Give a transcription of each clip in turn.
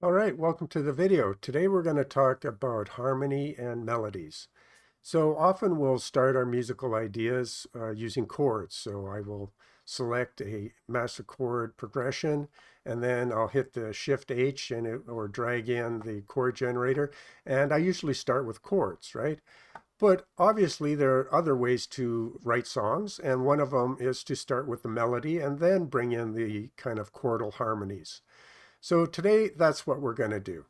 All right, welcome to the video. Today we're going to talk about harmony and melodies. So often we'll start our musical ideas using chords. So I will select a master chord progression and then I'll hit the Shift H or drag in the chord generator. And I usually start with chords, right? But obviously there are other ways to write songs, and one of them is to start with the melody and then bring in the kind of chordal harmonies. So today that's what we're going to do.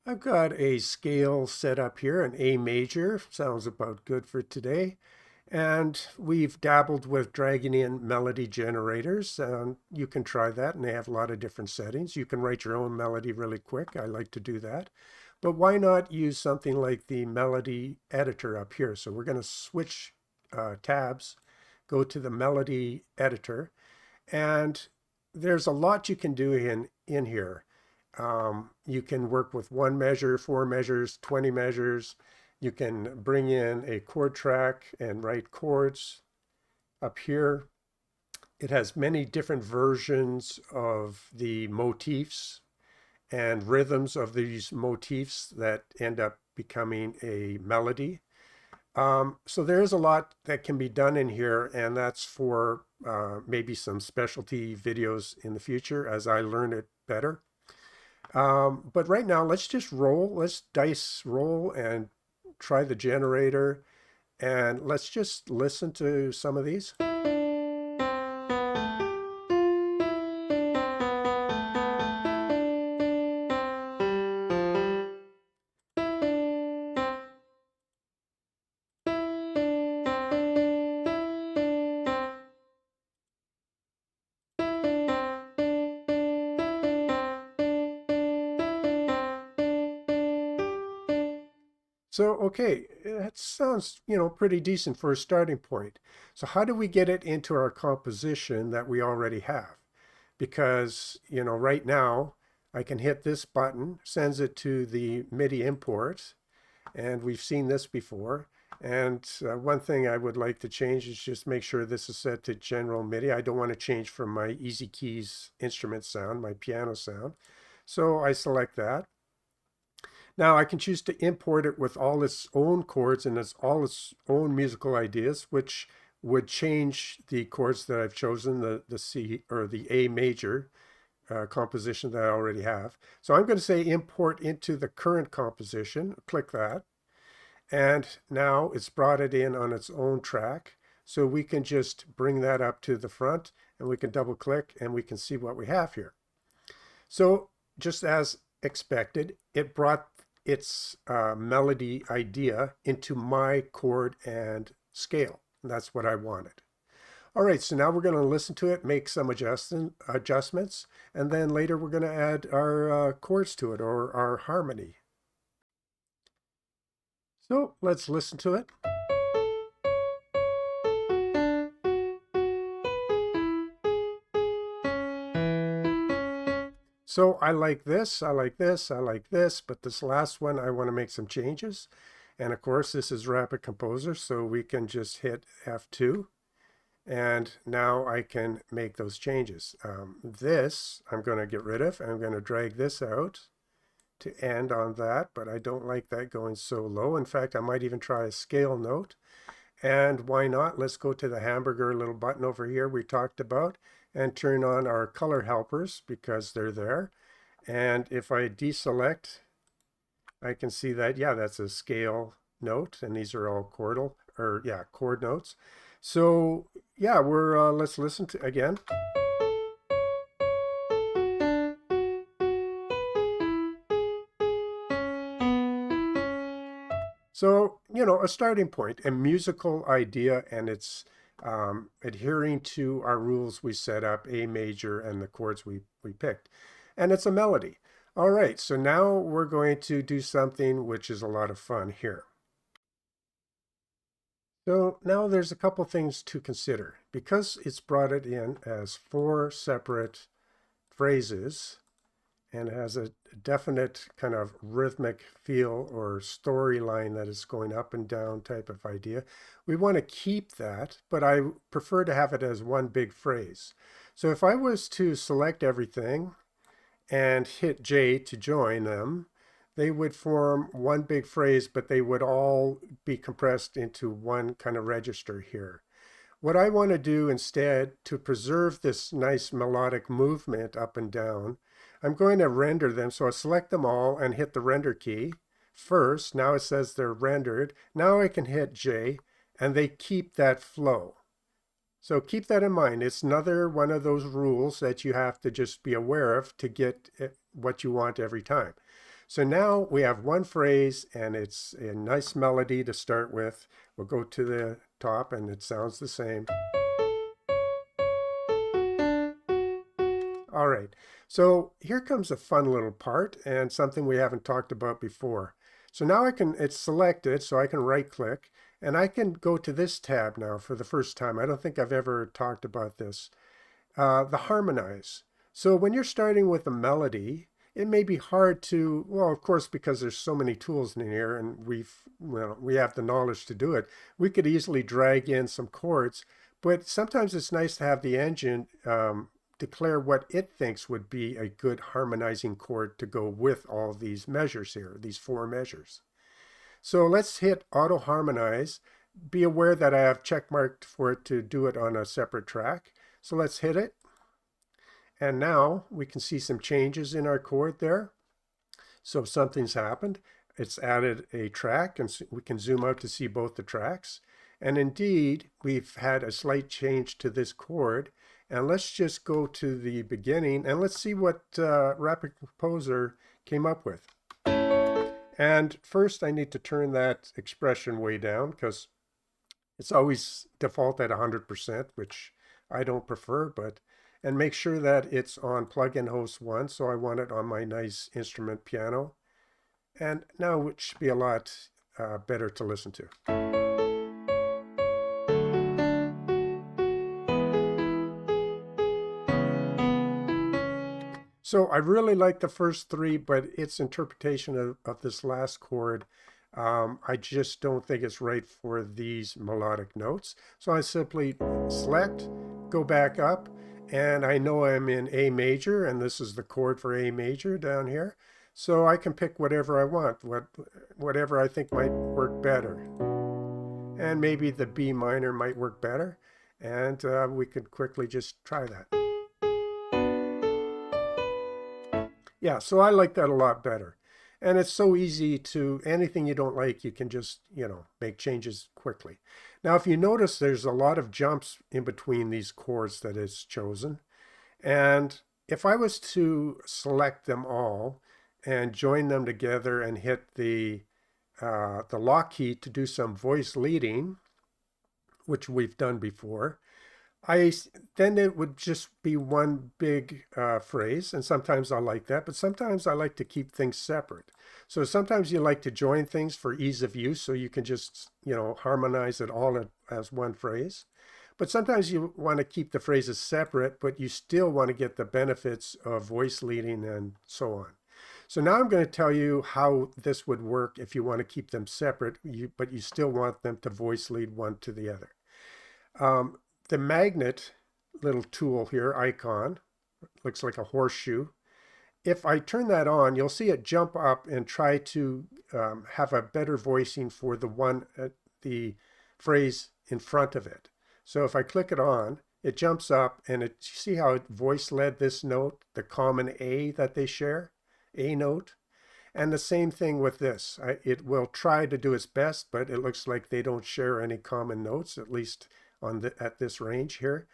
I've got a scale set up here, an A major, sounds about good for today. And we've dabbled with dragging in melody generators. You can try that, and they have a lot of different settings. You can write your own melody really quick. I like to do that. But why not use something like the melody editor up here? So we're going to switch tabs, go to the melody editor, and there's a lot you can do in here. You can work with one measure, four measures, 20 measures. You can bring in a chord track and write chords up here. It has many different versions of the motifs and rhythms of these motifs that end up becoming a melody. So there's a lot that can be done in here, and that's for maybe some specialty videos in the future as I learn it better. But right now, let's just roll. Let's dice roll and try the generator. And let's just listen to some of these. So, okay, that sounds, pretty decent for a starting point. So how do we get it into our composition that we already have? Because, right now I can hit this button, sends it to the MIDI import, and we've seen this before. And one thing I would like to change is just make sure this is set to general MIDI. I don't want to change from my Easy Keys instrument sound, my piano sound. So I select that. Now I can choose to import it with all its own chords and all its own musical ideas, which would change the chords that I've chosen, the C or the A major composition that I already have. So I'm going to say import into the current composition, click that. And now it's brought it in on its own track. So we can just bring that up to the front and we can double click and we can see what we have here. So just as expected, it brought its melody idea into my chord and scale. And that's what I wanted. All right, so now we're going to listen to it, make some adjustments, and then later we're going to add our chords to it or our harmony. So let's listen to it. So I like this, I like this, I like this, but this last one I want to make some changes. And of course, this is Rapid Composer, so we can just hit F2. And now I can make those changes. This I'm going to get rid of. I'm going to drag this out to end on that, but I don't like that going so low. In fact, I might even try a scale note. And why not? Let's go to the hamburger little button over here we talked about and turn on our color helpers because they're there. And if I deselect, I can see that, yeah, that's a scale note, and these are all chord notes. So yeah, let's listen to again. So, a starting point, a musical idea, and it's adhering to our rules we set up, A major and the chords we picked. And it's a melody. All right, so now we're going to do something which is a lot of fun here. So now there's a couple things to consider. Because it's brought it in as 4 separate phrases, and has a definite kind of rhythmic feel or storyline that is going up and down type of idea. We want to keep that, but I prefer to have it as one big phrase. So if I was to select everything and hit J to join them, they would form one big phrase, but they would all be compressed into one kind of register here. What I want to do instead to preserve this nice melodic movement up and down, I'm going to render them. So I select them all and hit the render key first. Now it says they're rendered. Now I can hit J and they keep that flow. So keep that in mind. It's another one of those rules that you have to just be aware of to get what you want every time. So now we have one phrase and it's a nice melody to start with. We'll go to the top and it sounds the same. All right, so here comes a fun little part and something we haven't talked about before. So now it's selected, so I can right click and I can go to this tab now for the first time. I don't think I've ever talked about this. The harmonize. So when you're starting with a melody, it may be hard to, well, of course, because there's so many tools in here and we have the knowledge to do it, we could easily drag in some chords, but sometimes it's nice to have the engine declare what it thinks would be a good harmonizing chord to go with all these measures here, these 4 measures. So let's hit auto harmonize. Be aware that I have check marked for it to do it on a separate track. So let's hit it. And now we can see some changes in our chord there. So something's happened. It's added a track and we can zoom out to see both the tracks. And indeed, we've had a slight change to this chord. And let's just go to the beginning and let's see what Rapid Composer came up with. And first I need to turn that expression way down because it's always default at 100%, which I don't prefer, and make sure that it's on plugin host 1. So I want it on my nice instrument piano. And now it should be a lot better to listen to. So I really like the first 3, but its interpretation of this last chord, I just don't think it's right for these melodic notes. So I simply select, go back up, and I know I'm in A major, and this is the chord for A major down here. So I can pick whatever I want, whatever I think might work better. And maybe the B minor might work better, and we could quickly just try that. Yeah, so I like that a lot better. And it's so easy to, anything you don't like, you can just, make changes quickly. Now, if you notice, there's a lot of jumps in between these chords that it's chosen. And if I was to select them all and join them together and hit the lock key to do some voice leading, which we've done before, then it would just be one big phrase, and sometimes I like that, but sometimes I like to keep things separate. So sometimes you like to join things for ease of use, so you can just harmonize it all as one phrase. But sometimes you want to keep the phrases separate, but you still want to get the benefits of voice leading and so on. So now I'm going to tell you how this would work if you want to keep them separate, but you still want them to voice lead one to the other. The magnet little tool here, icon, looks like a horseshoe. If I turn that on, you'll see it jump up and try to have a better voicing for the phrase in front of it. So if I click it on, it jumps up and see how it voice led this note, the common A that they share, A note. And the same thing with this. It will try to do its best, but it looks like they don't share any common notes, at least at this range here.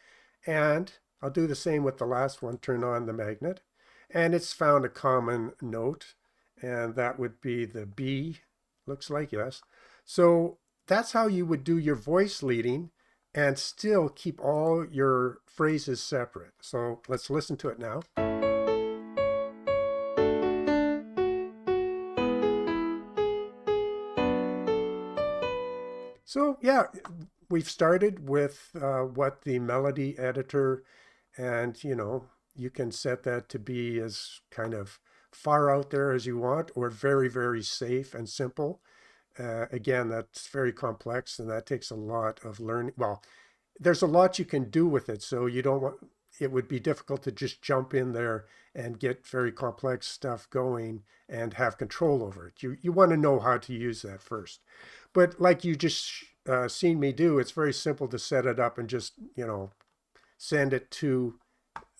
And I'll do the same with the last one, turn on the magnet. And it's found a common note, and that would be the B, looks like, yes. So that's how you would do your voice leading and still keep all your phrases separate. So let's listen to it now. So yeah, we've started with what the melody editor, and you can set that to be as kind of far out there as you want, or very, very safe and simple. Again, that's very complex and that takes a lot of learning. Well, there's a lot you can do with it, so you don't want, it would be difficult to just jump in there and get very complex stuff going and have control over it. You want to know how to use that first. But like you just seen me do, it's very simple to set it up and just, send it to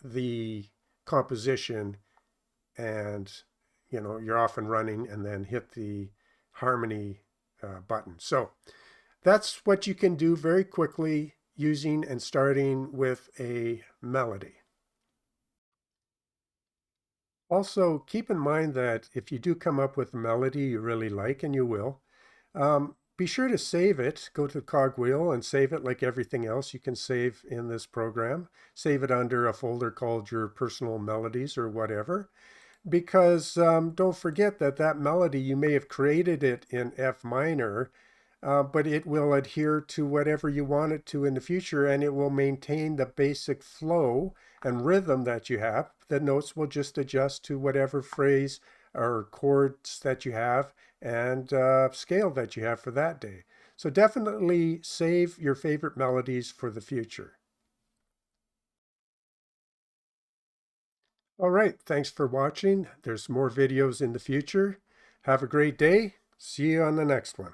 the composition, and you're off and running, and then hit the harmony button. So that's what you can do very quickly using and starting with a melody. Also, keep in mind that if you do come up with a melody you really like, and you will, be sure to save it. Go to the cogwheel and save it like everything else you can save in this program. Save it under a folder called your personal melodies or whatever. Because don't forget that that melody, you may have created it in F minor, but it will adhere to whatever you want it to in the future, and it will maintain the basic flow and rhythm that you have. The notes will just adjust to whatever phrase or chords that you have, and scale that you have for that day. So definitely save your favorite melodies for the future. All right, thanks for watching. There's more videos in the future. Have a great day. See you on the next one.